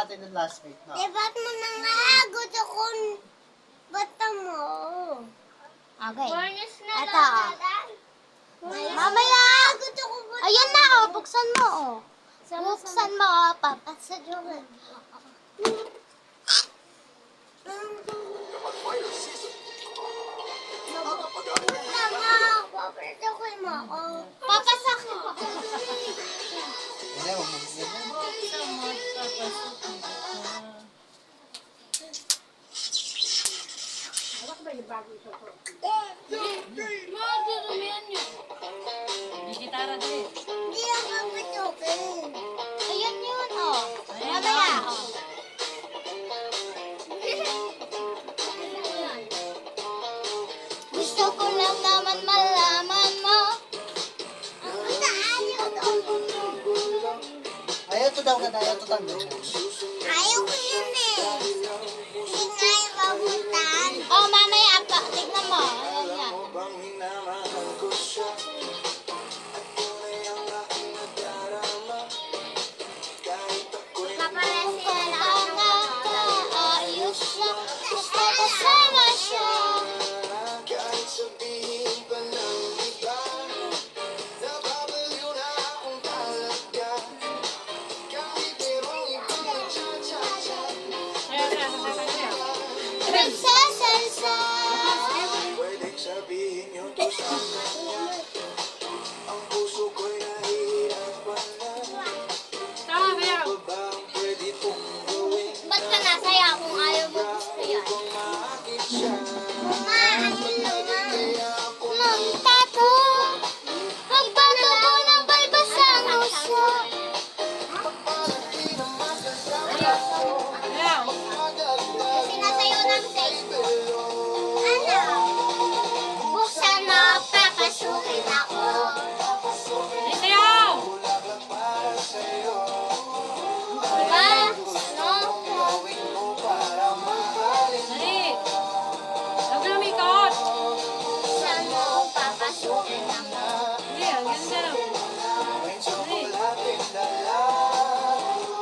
natin ng last week, no? Ba't mo nang naagot akong bata mo? Okay. Ito. Mamaya. Ayan na, oh. Buksan mo, oh. Buksan mo, oh. Papasadyuhan. Papasadyuhan mo, oh. Papasakin mo. Wala, huwag mo ganyan. May gitara din. Hindi ako papasukin. Ayan yun, oh. Mamaya, oh. Gusto ko lang naman malaman mo. Ayaw to daw na ayaw to tanggol. Ayaw ko yun eh. Hindi nga yung papuntan. Oh, mamaya pa. Tignan mo. Ayan yan. Paparesi na lang. Ayos siya. Gusto ko sana siya. Nagsasalsa. Pwedeng sabihin yun to sa kanya. Ang puso ko'y nahihirapan na. Tama ba yan? Ano ba ang pwede kong gawin? Ba't ka nasaya kung ayaw mo gusto yan? Kung maakit siya. Ma, ano naman? Magtato. Magbato ko ng balbasang uso. Pagpalaki ng magkasama. Ayan. Kasi nasayo ng Facebook. Ano? Buksan mo, papasukin ako. Ay, sayaw! Bulaklak para sa'yo. Diba? No? Gawin mo para mahalin mo. Dali. Huwag na umikot. Buksan mo, papasukin ako. Hindi, ang ganda lang. May tsokolating dala.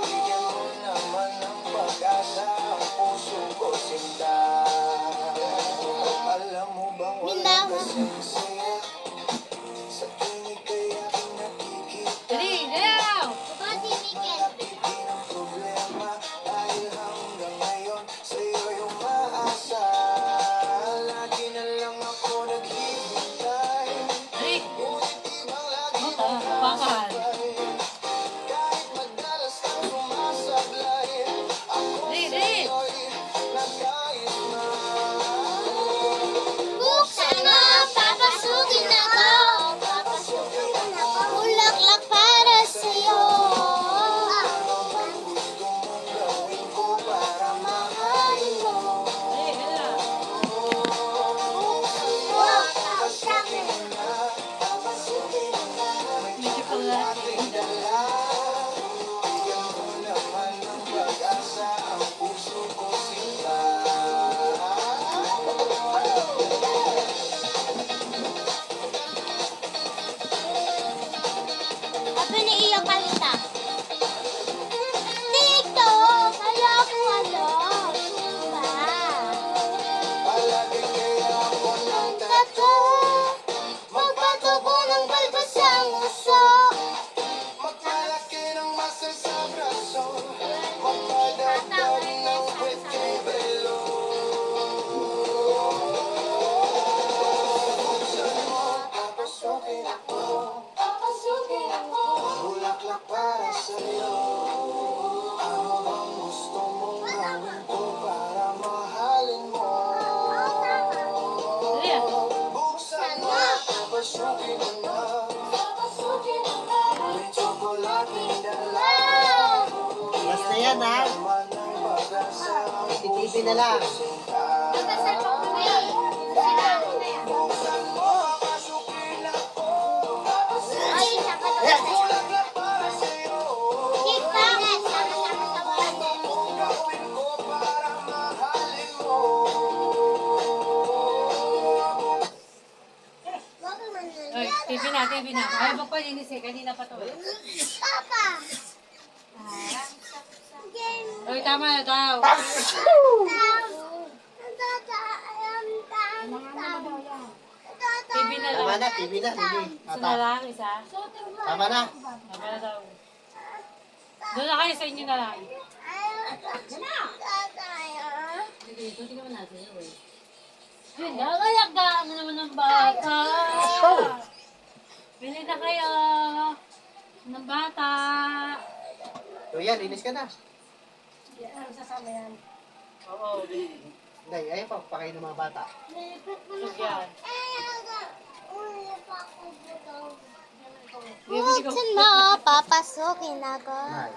Bigyan mo naman ng pag-asa ang puso ko sinta. Alam mo bang wala kasing saya sa tuwing kay aking nakikita. Dali, sayaw! Diba, Timikel? Hindi ng problema dahil hanggang ngayon sa'yo yung maasa. Lagi na lang ako naghihintay. Dali. Ngunit di bang lagi Bakal. kahit madalas kang sumasablay, ako Dali, dali. sa'yo'y nagkais na. Buksan mo, papasukin ako. Bulaklak para sa'yo. Gusto mong gawin ko para mahalin mo. Dali, ganda. Papasukin mo na, papasukin mo na. May Medyo pala. ating dala. Bigyan mo naman ng pag-asa ang puso ko sinta. Sabi ni Iyo Kalita. TikTok, kaya ko ano. Diba? Palagi kaya ako ng Tato, magbato ko ng balbasang uso. magpalaki ng muscle sa braso. Magpadagdag ng wet kay Belo. Buksan mo, papasukin ako. Bulaklak para sa'yo. Ano bang gusto mong gawin ko para mahalin mo? Dali, ah. Buksan mo, papasukin mo na. May tsokolating dala. Basta yan, ha? Naman ang pag-asa ang TV na lang. Nagkasal pa ko na yan. Sinabi na yan. Buksan mo, papasukin ako. Ay, nakalakas. Bulaklak para sa'yo. TikTok, sama-sama sa banda. Gawin ko para mahalin mo. Wag naman nun. Oy, TV na, TV na. Ay, magpalinis eh. Kanina pa to eh. Papa! Ah. Game. Uy, tama na daw. TV na Tama lang. na, TV na, TV. Isa na lang, isa. Tama na. Tama na daw. Doon na kayo sa inyo na lang. Sige, ito naman natin. Yun, gagayak ka ang naman ng bata. Bili na kayo ng bata. So yan, linis ka na. Oo. Day, ayaw pa pakain ng mga bata. Yan. Buti na, papasukin ako. Nay.